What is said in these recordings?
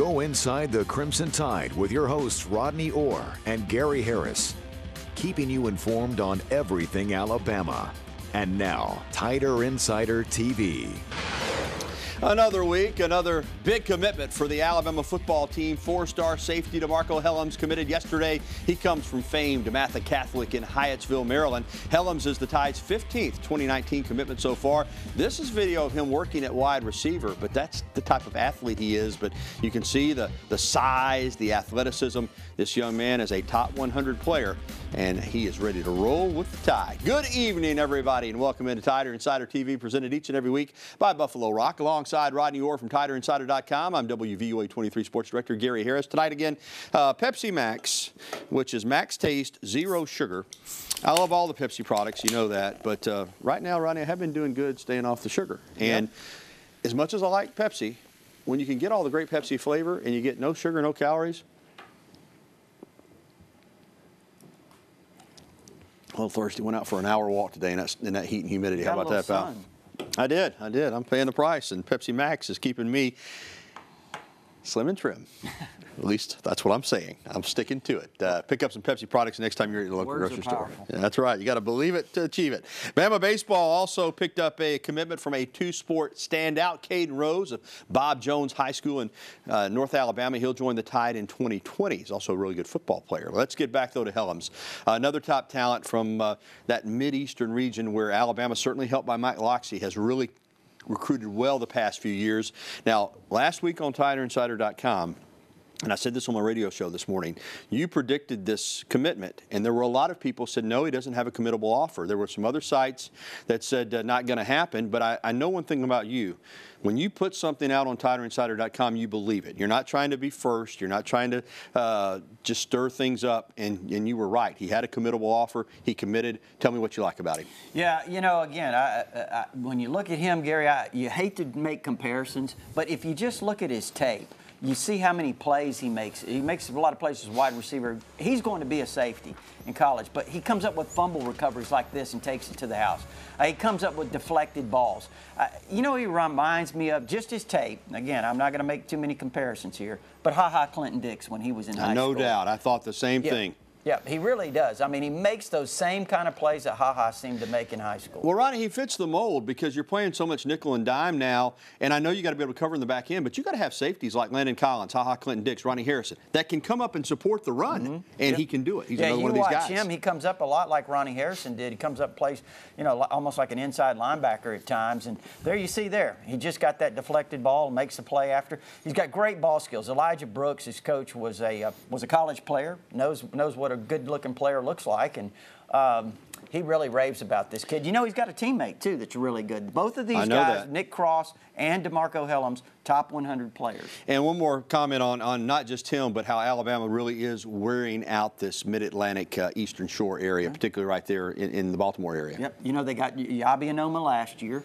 Go inside the Crimson Tide with your hosts Rodney Orr and Gary Harris, keeping you informed on everything Alabama. And now, Tider Insider TV. Another week, another big commitment for the Alabama football team. Four-star safety DeMarco Hellams committed yesterday. He comes from famed DeMatha Catholic in Hyattsville, Maryland. Hellams is the Tide's 15th 2019 commitment so far. This is video of him working at wide receiver, but that's the type of athlete he is. But you can see the size, the athleticism. This young man is a top 100 player, and he is ready to roll with the Tide. Good evening, everybody, and welcome into Tider Insider TV, presented each and every week by Buffalo Rock. Alongside Rodney Orr from TiderInsider.com, I'm WVUA 23 Sports Director Gary Harris. Tonight again, Pepsi Max, which is max taste, zero sugar. I love all the Pepsi products, you know that, but right now, Rodney, I have been doing good staying off the sugar. And as much as I like Pepsi, when you can get all the great Pepsi flavor and you get no sugar, no calories, a little thirsty. Went out for an hour walk today in that heat and humidity. How about that, pal? I did. I'm paying the price, and Pepsi Max is keeping me slim and trim. At least that's what I'm saying. I'm sticking to it. Pick up some Pepsi products next time you're at your local grocery store. Yeah, that's right. You got to believe it to achieve it. Bama baseball also picked up a commitment from a two-sport standout, Caden Rose of Bob Jones High School in North Alabama. He'll join the Tide in 2020. He's also a really good football player. Let's get back, though, to Hellams. Another top talent from that Mideastern region where Alabama, certainly helped by Mike Loxley, has really recruited well the past few years. Now, last week on TiderInsider.com, and I said this on my radio show this morning, you predicted this commitment, and there were a lot of people said, no, he doesn't have a committable offer. There were some other sites that said not going to happen, but I know one thing about you. When you put something out on TiderInsider.com, you believe it. You're not trying to be first. You're not trying to just stir things up, and you were right. He had a committable offer. He committed. Tell me what you like about him. Yeah, you know, again, when you look at him, Gary, you hate to make comparisons, but if you just look at his tape, you see how many plays he makes. He makes a lot of plays as a wide receiver. He's going to be a safety in college, but he comes up with fumble recoveries like this and takes it to the house. He comes up with deflected balls. You know, he reminds me of just his tape. Again, I'm not going to make too many comparisons here, but Clinton Dix when he was in high school. No doubt. I thought the same thing. Yeah, he really does. I mean, he makes those same kind of plays that seemed to make in high school. Well, Ronnie, he fits the mold because you're playing so much nickel and dime now, and I know you got to be able to cover in the back end, but you got to have safeties like Landon Collins, Clinton Dix, Ronnie Harrison that can come up and support the run, and he can do it. He's another one of these guys. Yeah, you watch him. He comes up a lot like Ronnie Harrison did. He comes up, plays, you know, almost like an inside linebacker at times, and there you see there. He just got that deflected ball, makes a play after. He's got great ball skills. Elijah Brooks, his coach, was a college player, knows what a good-looking player looks like, and he really raves about this kid. You know, he's got a teammate, too, that's really good. Both of these guys, Nick Cross and DeMarco Hellams, top 100 players. And one more comment on not just him, but how Alabama really is wearing out this Mid-Atlantic Eastern Shore area, particularly right there in the Baltimore area. Yep. You know, they got Yabi Anoma last year.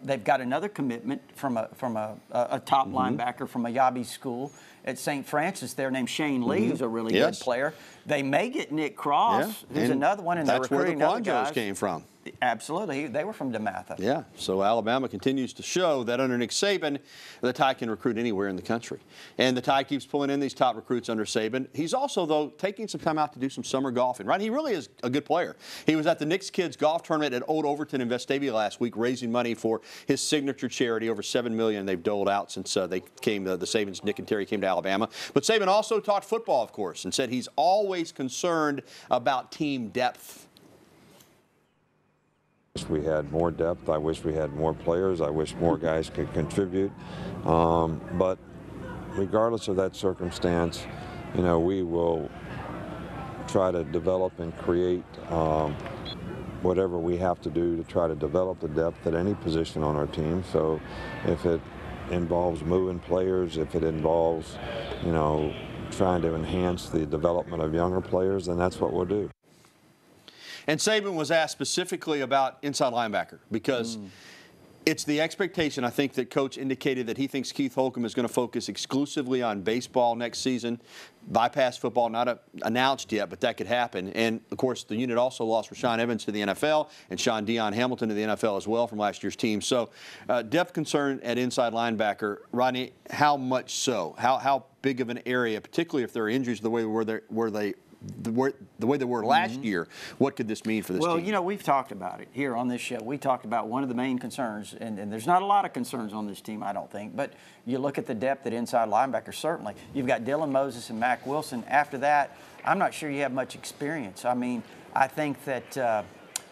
They've got another commitment from a top linebacker from a Yabi school at St. Francis there named Shane Lee, who's a really good player. They may get Nick Cross, who's another one, and they're recruiting other guys. That's where the Quanjos came from. Absolutely. They were from DeMatha. Yeah. So Alabama continues to show that under Nick Saban, the Tide can recruit anywhere in the country. And the Tide keeps pulling in these top recruits under Saban. He's also, though, taking some time out to do some summer golfing, right? He really is a good player. He was at the Knicks Kids Golf Tournament at Old Overton in Vestavia last week, raising money for his signature charity, over $7 million they've doled out since they came, the Sabans, Nick and Terry, came to Alabama. But Saban also taught football, of course, and said he's always concerned about team depth. We had more depth. I wish we had more players. I wish more guys could contribute. But regardless of that circumstance, you know, we will try to develop and create whatever we have to do to try to develop the depth at any position on our team. So if it involves moving players, if it involves, you know, trying to enhance the development of younger players, then that's what we'll do. And Saban was asked specifically about inside linebacker because It's the expectation. I think that Coach indicated that he thinks Keith Holcomb is going to focus exclusively on baseball next season. Bypass football, not announced yet, but that could happen. And, of course, the unit also lost Rashaan Evans to the NFL and Sean Dion Hamilton to the NFL as well from last year's team. So depth concern at inside linebacker. Rodney, how much so? How big of an area, particularly if there are injuries the way they were last year, what could this mean for this team? Well, you know, we've talked about it here on this show. We talked about one of the main concerns, and there's not a lot of concerns on this team, I don't think, but you look at the depth at inside linebacker, certainly. You've got Dylan Moses and Mack Wilson. After that, I'm not sure you have much experience. I mean, I think that,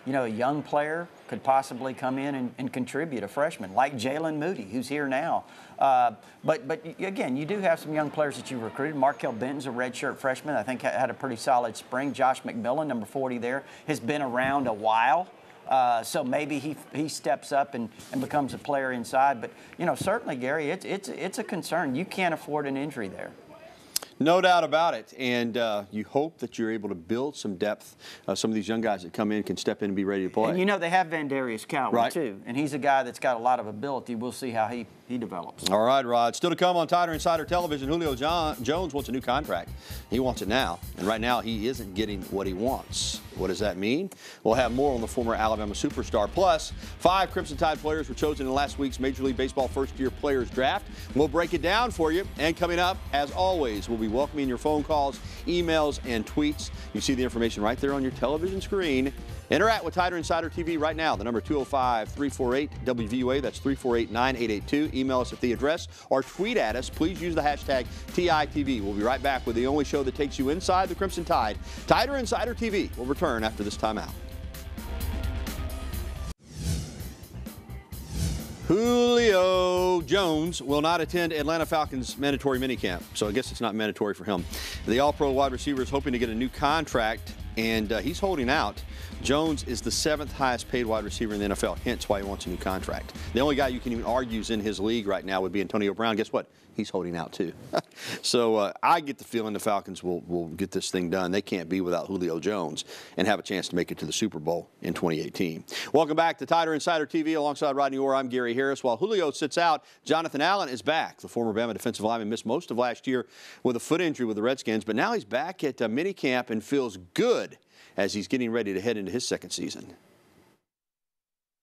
you know, a young player could possibly come in and contribute, a freshman, like Jalen Moody, who's here now. But again, you do have some young players that you recruited. Markel Benton's a redshirt freshman. I think had a pretty solid spring. Josh McMillan, number 40 there, has been around a while. So maybe he steps up and becomes a player inside. But, you know, certainly, Gary, it's a concern. You can't afford an injury there. No doubt about it, and you hope that you're able to build some depth. Some of these young guys that come in can step in and be ready to play. And you know they have Vandarius Cowley, right, too, and he's a guy that's got a lot of ability. We'll see how he develops. All right, Rod. Still to come on Tider Insider Television, Julio Jones wants a new contract. He wants it now, and right now he isn't getting what he wants. What does that mean? We'll have more on the former Alabama superstar. Plus, 5 Crimson Tide players were chosen in last week's Major League Baseball first-year players draft. We'll break it down for you. And coming up, as always, we'll be welcoming your phone calls, emails, and tweets. You see the information right there on your television screen. Interact with Tider Insider TV right now. The number 205-348-WVUA. That's 348-9882. Email us at the address or tweet at us. Please use the hashtag TITV. We'll be right back with the only show that takes you inside the Crimson Tide. Tider Insider TV will return after this timeout. Julio Jones will not attend Atlanta Falcons' mandatory minicamp, so I guess it's not mandatory for him. The All-Pro wide receiver is hoping to get a new contract, and he's holding out. Jones is the 7th highest paid wide receiver in the NFL, hence why he wants a new contract. The only guy you can even argue is in his league right now would be Antonio Brown. Guess what? He's holding out too. So I get the feeling the Falcons will get this thing done. They can't be without Julio Jones and have a chance to make it to the Super Bowl in 2018. Welcome back to Tider Insider TV alongside Rodney Orr. I'm Gary Harris. While Julio sits out, Jonathan Allen is back. The former Bama defensive lineman missed most of last year with a foot injury with the Redskins, but now he's back at minicamp and feels good as he's getting ready to head into his second season.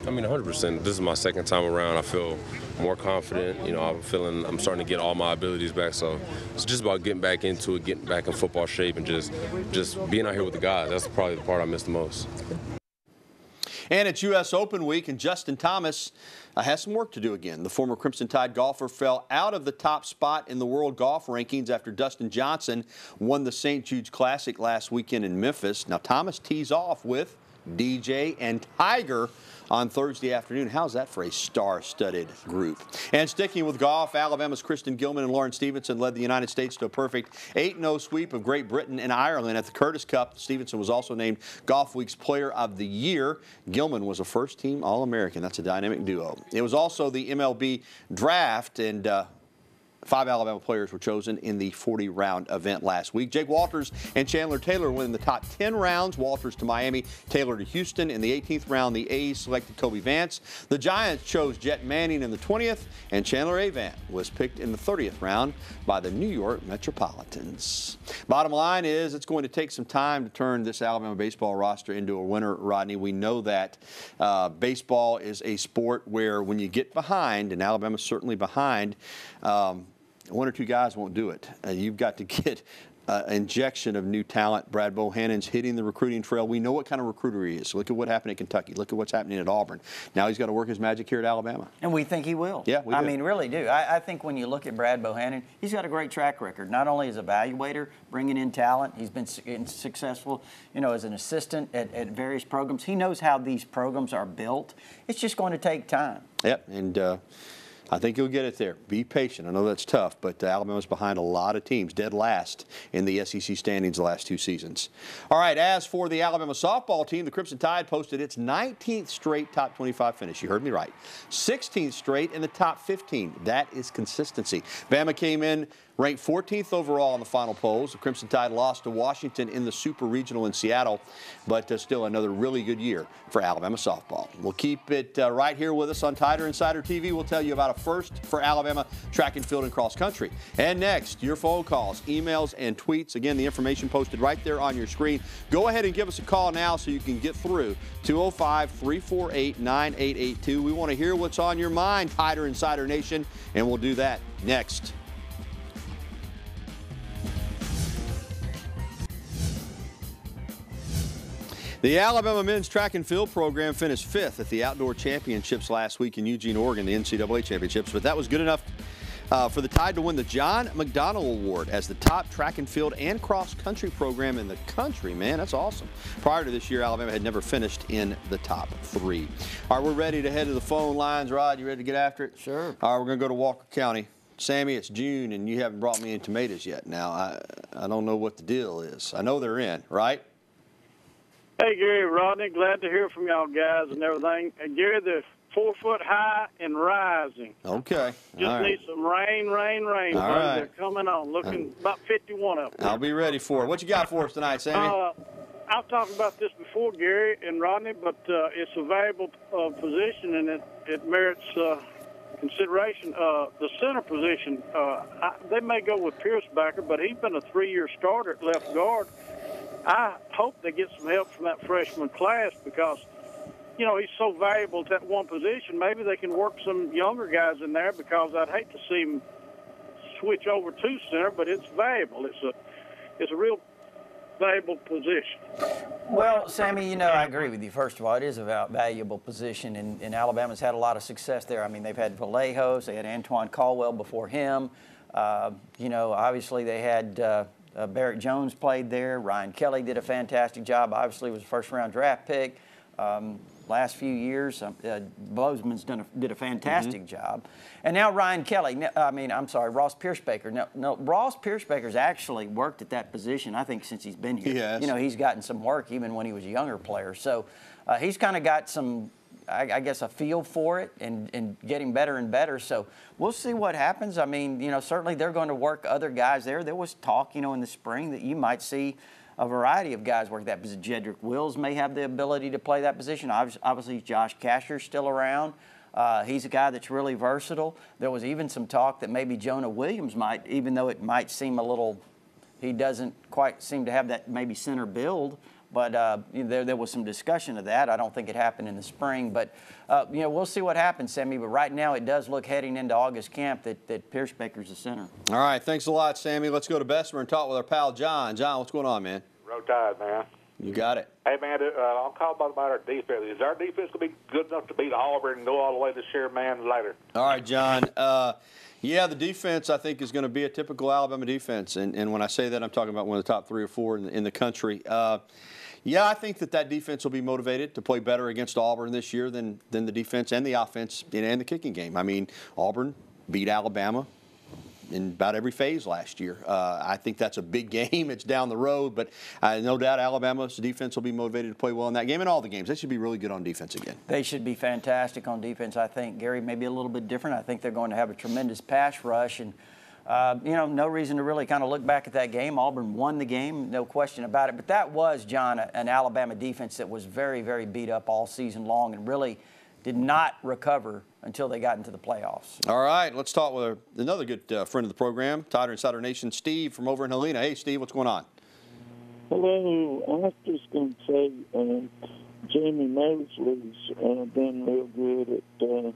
I mean, 100%. This is my second time around. I feel more confident. You know, I'm starting to get all my abilities back. So it's just about getting back into it, getting back in football shape, and just being out here with the guys. That's probably the part I miss the most. And it's U.S. Open week, and Justin Thomas has some work to do again. The former Crimson Tide golfer fell out of the top spot in the world golf rankings after Dustin Johnson won the St. Jude's Classic last weekend in Memphis. Now, Thomas tees off with DJ and Tiger on Thursday afternoon. How's that for a star-studded group? And sticking with golf, Alabama's Kristen Gilman and Lauren Stevenson led the United States to a perfect 8-0 sweep of Great Britain and Ireland at the Curtis Cup. Stevenson was also named Golf Week's Player of the Year. Gilman was a first-team All-American. That's a dynamic duo. It was also the MLB draft, and 5 Alabama players were chosen in the 40-round event last week. Jake Walters and Chandler Taylor win the top 10 rounds. Walters to Miami, Taylor to Houston. In the 18th round, the A's selected Kobe Vance. The Giants chose Jet Manning in the 20th, and Chandler Avant was picked in the 30th round by the New York Metropolitans. Bottom line is it's going to take some time to turn this Alabama baseball roster into a winner, Rodney. We know that baseball is a sport where when you get behind, and Alabama's certainly behind, 1 or 2 guys won't do it. You've got to get injection of new talent. Brad Bohannon's hitting the recruiting trail. We know what kind of recruiter he is. Look at what happened at Kentucky. Look at what's happening at Auburn. Now he's got to work his magic here at Alabama. And we think he will. Yeah, we do. I mean, really do. I think when you look at Brad Bohannon, he's got a great track record, not only as an evaluator, bringing in talent. He's been successful, you know, as an assistant at various programs. He knows how these programs are built. It's just going to take time. Yep, and I think you'll get it there. Be patient. I know that's tough, but Alabama's behind a lot of teams, dead last in the SEC standings the last 2 seasons. All right, as for the Alabama softball team, the Crimson Tide posted its 19th straight top 25 finish. You heard me right. 16th straight in the top 15. That is consistency. Bama came in ranked 14th overall in the final polls. The Crimson Tide lost to Washington in the Super Regional in Seattle, but still another really good year for Alabama softball. We'll keep it right here with us on Tider Insider TV. We'll tell you about a first for Alabama track and field and cross country. And next, your phone calls, emails, and tweets. Again, the information posted right there on your screen. Go ahead and give us a call now so you can get through 205-348-9882. We want to hear what's on your mind, Tider Insider Nation, and we'll do that next. The Alabama men's track and field program finished 5th at the outdoor championships last week in Eugene, Oregon, the NCAA championships, but that was good enough for the Tide to win the John McDonnell Award as the top track and field and cross-country program in the country. Man, that's awesome. Prior to this year, Alabama had never finished in the top 3. All right, we're ready to head to the phone lines. Rod, you ready to get after it? Sure. All right, we're going to go to Walker County. Sammy, it's June, and you haven't brought me any tomatoes yet. Now, I don't know what the deal is. I know they're in, right? Hey, Gary, Rodney, glad to hear from y'all guys and everything. Gary, they're 4 foot high and rising. Okay. Just need some rain. All right. They're coming on, looking about 51 of them. I'll be ready for it. What you got for us tonight, Sammy? I've talked about this before, Gary and Rodney, but it's a valuable position, and it merits consideration. The center position, they may go with Piercebacker, but he's been a 3-year starter at left guard. I hope they get some help from that freshman class because, you know, he's so valuable to that one position. Maybe they can work some younger guys in there because I'd hate to see him switch over to center, but it's valuable. It's a real valuable position. Well, Sammy, you know, I agree with you. First of all, it is a valuable position, and Alabama's had a lot of success there. I mean, they've had Vallejos, they had Antoine Caldwell before him. You know, obviously they had Barrett Jones played there. Ryan Kelly did a fantastic job. Obviously, was a first-round draft pick. Last few years, Bozeman's did a fantastic job. And now Ryan Kelly, Ross Piercebaker. No, Ross Piercebaker's actually worked at that position, I think, since he's been here. Yes. You know, he's gotten some work even when he was a younger player. So he's kind of got some, I guess, a feel for it and getting better and better. So we'll see what happens. I mean, you know, certainly they're going to work other guys there. There was talk, you know, in the spring that you might see a variety of guys work that position. Jedrick Wills may have the ability to play that position. Obviously, Josh Casher's still around. He's a guy that's really versatile. There was even some talk that maybe Jonah Williams might, even though it might seem a little, he doesn't quite seem to have that maybe center build. But there was some discussion of that. I don't think it happened in the spring. But, you know, we'll see what happens, Sammy. But right now it does look heading into August camp that Piercebaker's the center. All right. Thanks a lot, Sammy. Let's go to Bessemer and talk with our pal John. John, what's going on, man? Road Tide, man. You got it. Hey, man, I'm calling about our defense. Is our defense going to be good enough to beat Auburn and go all the way this year, man, later? All right, John. Yeah, the defense, I think, is going to be a typical Alabama defense. And when I say that, I'm talking about one of the top 3 or 4 in the country. Yeah, I think that defense will be motivated to play better against Auburn this year than the defense and the offense and the kicking game. I mean, Auburn beat Alabama in about every phase last year. I think that's a big game. It's down the road, but no doubt Alabama's defense will be motivated to play well in that game and all the games. They should be really good on defense again. They should be fantastic on defense, I think. Gary, maybe a little bit different. I think they're going to have a tremendous pass rush. And you know, no reason to really kind of look back at that game. Auburn won the game, no question about it. But that was, John, an Alabama defense that was very, very beat up all season long and really did not recover until they got into the playoffs. All right, let's talk with another good friend of the program, Tider Insider Nation, Steve from over in Helena. Hey, Steve, what's going on? Hello. I was just going to say Jamie Mosley's been real good at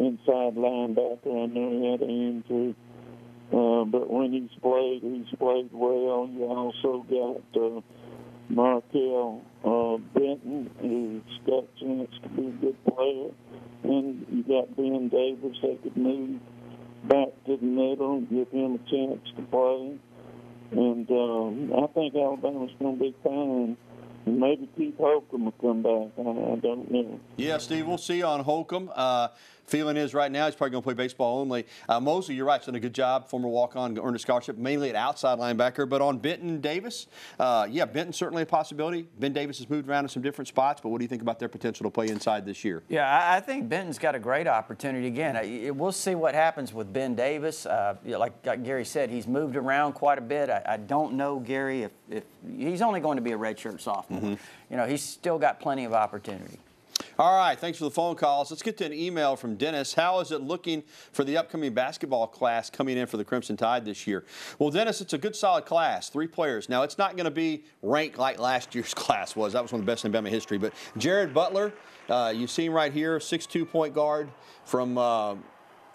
inside linebacker. I know he had an injury. But when he's played well. You also got Markel Benton, who's got a chance to be a good player. And you got Ben Davis that could move back to the middle and give him a chance to play. And I think Alabama's going to be fine. And maybe Keith Holcomb will come back. I don't know. Yeah, Steve, we'll see on Holcomb. Feeling is right now he's probably going to play baseball only. Mosley, you're right, he's done a good job. Former walk-on, earned a scholarship, mainly at outside linebacker. But on Benton Davis, yeah, Benton's certainly a possibility. Ben Davis has moved around in some different spots, but what do you think about their potential to play inside this year? Yeah, I think Benton's got a great opportunity. Again, we'll see what happens with Ben Davis. Like Gary said, he's moved around quite a bit. I don't know, Gary, if he's only going to be a redshirt sophomore. You know, he's still got plenty of opportunity. All right, thanks for the phone calls. Let's get to an email from Dennis. How is it looking for the upcoming basketball class coming in for the Crimson Tide this year? Well, Dennis, it's a good, solid class, 3 players. Now, it's not going to be ranked like last year's class was. That was one of the best in Bama history. But Jared Butler, you see him right here, 6'2" point guard from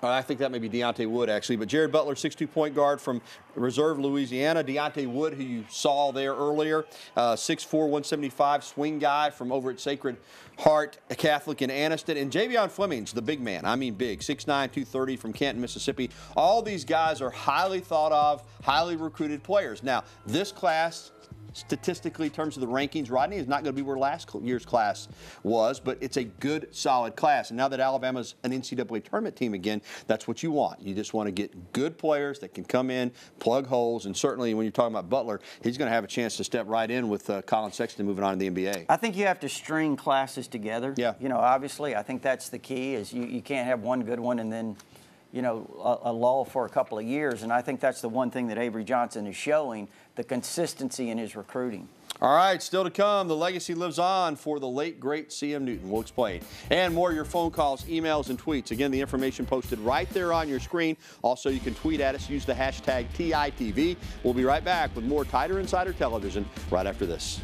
I think that may be Deontay Wood, actually. But Jared Butler, 6'2" point guard from Reserve, Louisiana. Deontay Wood, who you saw there earlier, 6'4", 175, swing guy from over at Sacred Heart Catholic in Anniston. And Javion Fleming's the big man. I mean big, 6'9", 230 from Canton, Mississippi. All these guys are highly thought of, highly recruited players. Now, this class, statistically, in terms of the rankings, Rodney, is not going to be where last year's class was, but it's a good, solid class. And now that Alabama's an NCAA tournament team again, that's what you want. You just want to get good players that can come in, plug holes, and certainly when you're talking about Butler, he's going to have a chance to step right in with Colin Sexton moving on to the NBA. I think you have to string classes together. Yeah. You know, obviously, I think that's the key is you can't have one good one and then, you know, a lull for a couple of years. And I think that's the one thing that Avery Johnson is showing, the consistency in his recruiting. All right, still to come, the legacy lives on for the late, great C.M. Newton. We'll explain. And more your phone calls, emails, and tweets. Again, the information posted right there on your screen. Also, you can tweet at us. Use the hashtag TITV. We'll be right back with more Tider Insider Television right after this.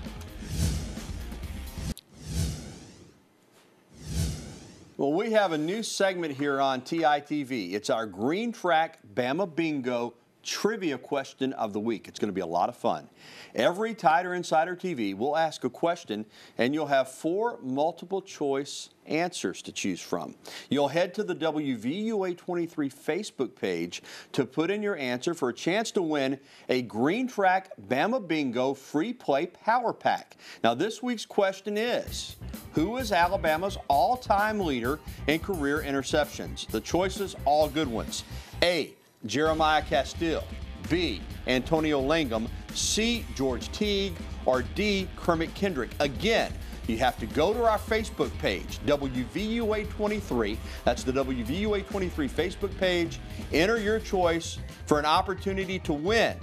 Well, we have a new segment here on TITV. It's our Green Track Bama Bingo Trivia Question of the Week. It's going to be a lot of fun. Every Tider Insider TV will ask a question, and you'll have 4 multiple-choice answers to choose from. You'll head to the WVUA 23 Facebook page to put in your answer for a chance to win a Green Track Bama Bingo Free Play Power Pack. Now, this week's question is, who is Alabama's all-time leader in career interceptions? The choices, all good ones. A, Jeremiah Castile, B, Antonio Langham, C, George Teague, or D, Kermit Kendrick. Again, you have to go to our Facebook page, WVUA 23. That's the WVUA 23 Facebook page. Enter your choice for an opportunity to win.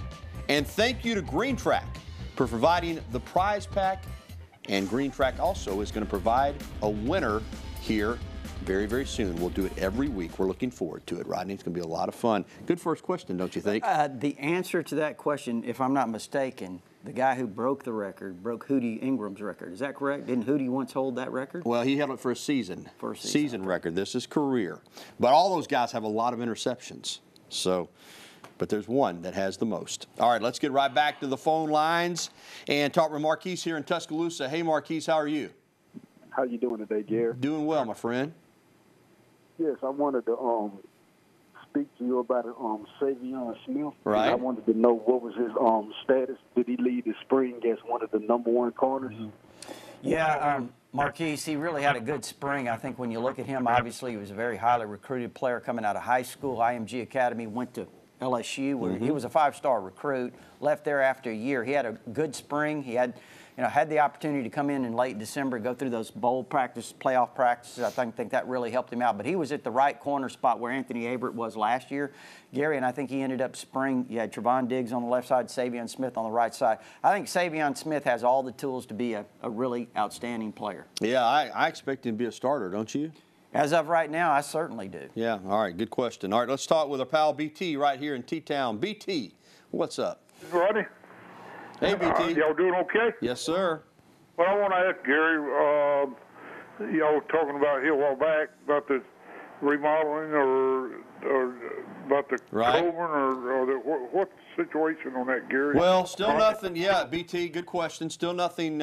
And thank you to Green Track for providing the prize pack. And Green Track also is going to provide a winner here very, very soon. We'll do it every week. We're looking forward to it, Rodney. It's going to be a lot of fun. Good first question, don't you think? The answer to that question, if I'm not mistaken, the guy who broke the record broke Hootie Ingram's record. Is that correct? Didn't Hootie once hold that record? Well, he held it for a season. For a season. Record. This is career. But all those guys have a lot of interceptions. But there's one that has the most. All right, let's get right back to the phone lines and talk with Marquise here in Tuscaloosa. Hey, Marquise, how are you? How you doing today, Gary? Doing well, my friend. Yes, I wanted to speak to you about Savion Smith. Right. I wanted to know what was his status. Did he lead the spring as one of the #1 corners? Yeah, Marquise, he really had a good spring. I think when you look at him, obviously he was a very highly recruited player coming out of high school. IMG Academy, went to LSU, where he was a 5-star recruit, left there after a year. He had a good spring. He had the opportunity to come in late December, go through those bowl practice, playoff practices. I think that really helped him out. But he was at the right corner spot where Anthony Averett was last year, Gary, and I think he ended up spring. You had Trevon Diggs on the left side, Savion Smith on the right side. I think Savion Smith has all the tools to be a really outstanding player. Yeah, I expect him to be a starter, don't you? As of right now, I certainly do. Yeah, all right, good question. All right, let's talk with our pal BT right here in T-Town. BT, what's up? Rodney. Hey, BT. Y'all doing okay? Yes, sir. Well, I want to ask Gary, y'all talking about here a while back about the remodeling or about the Coleman or what's the situation on that, Gary? Well, still nothing. Yeah, BT, good question. Still nothing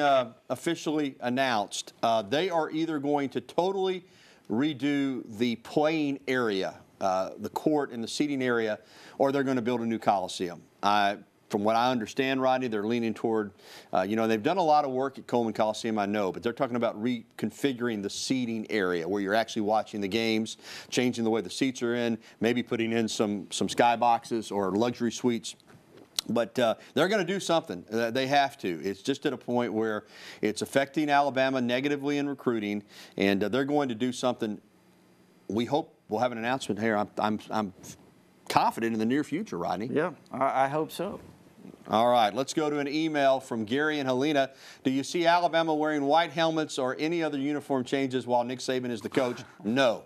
officially announced. They are either going to totally redo the playing area, the court and the seating area, or they're going to build a new Coliseum. from what I understand, Rodney, they're leaning toward, they've done a lot of work at Coleman Coliseum, I know, but they're talking about reconfiguring the seating area where you're actually watching the games, changing the way the seats are in, maybe putting in some sky boxes or luxury suites. But they're going to do something. They have to. It's just at a point where it's affecting Alabama negatively in recruiting, and they're going to do something. We hope we'll have an announcement here. I'm confident in the near future, Rodney. Yeah, I hope so. All right, let's go to an email from Gary and Helena. Do you see Alabama wearing white helmets or any other uniform changes while Nick Saban is the coach? No.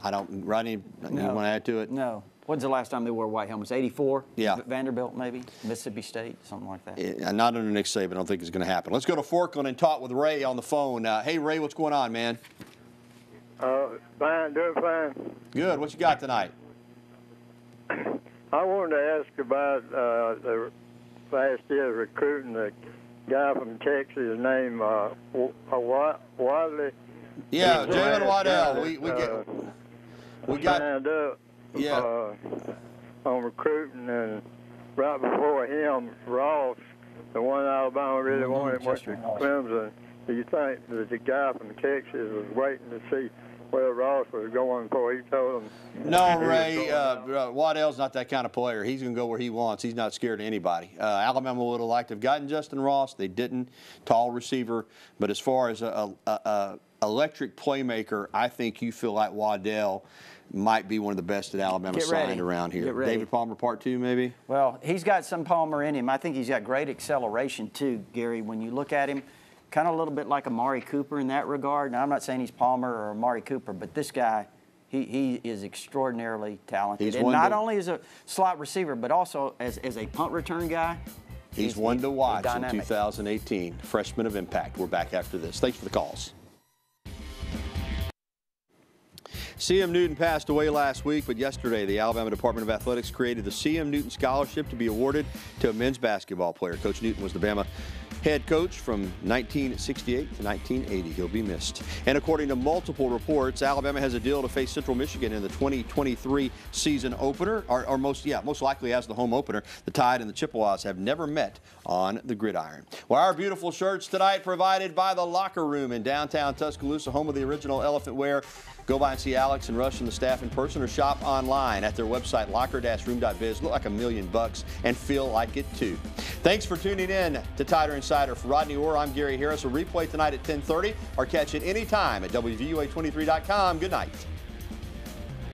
I don't. Rodney, no. You want to add to it? No. When's the last time they wore white helmets? 84? Yeah. Vanderbilt, maybe? Mississippi State, something like that. Not under Nick Saban. I don't think it's going to happen. Let's go to Forkland and talk with Ray on the phone. Hey, Ray, what's going on, man? Fine, doing fine. Good. What you got tonight? I wanted to ask about the last year recruiting the guy from Texas named Wadley. Yeah, Jalen Waddell. We got signed up on recruiting, and right before him, Ross, the one Alabama really wanted, went to Clemson. Do you think that the guy from Texas was waiting to see where Ross was going before he told him? No, Ray, Waddell's not that kind of player. He's going to go where he wants. He's not scared of anybody. Alabama would have liked to have gotten Justin Ross. They didn't. Tall receiver. But as far as a electric playmaker, I think you feel like Waddell might be one of the best that Alabama signed around here. David Palmer Part 2, maybe? Well, he's got some Palmer in him. I think he's got great acceleration, too, Gary. When you look at him, kind of a little bit like Amari Cooper in that regard. Now, I'm not saying he's Palmer or Amari Cooper, but this guy, he is extraordinarily talented. And not only as a slot receiver, but also as a punt return guy. He's one to watch in 2018. Freshman of impact. We're back after this. Thanks for the calls. C.M. Newton passed away last week, but yesterday the Alabama Department of Athletics created the C.M. Newton Scholarship to be awarded to a men's basketball player. Coach Newton was the Bama head coach from 1968 to 1980. He'll be missed. And according to multiple reports, Alabama has a deal to face Central Michigan in the 2023 season opener, or most likely as the home opener. The Tide and the Chippewas have never met on the gridiron. Well, our beautiful shirts tonight provided by the Locker Room in downtown Tuscaloosa, home of the original elephant wear. Go by and see Alex and Rush and the staff in person, or shop online at their website, locker-room.biz. Look like $1 million and feel like it too. Thanks for tuning in to Tider Insider. For Rodney Orr, I'm Gary Harris. A replay tonight at 10:30, or catch it anytime at WVUA23.com. Good night.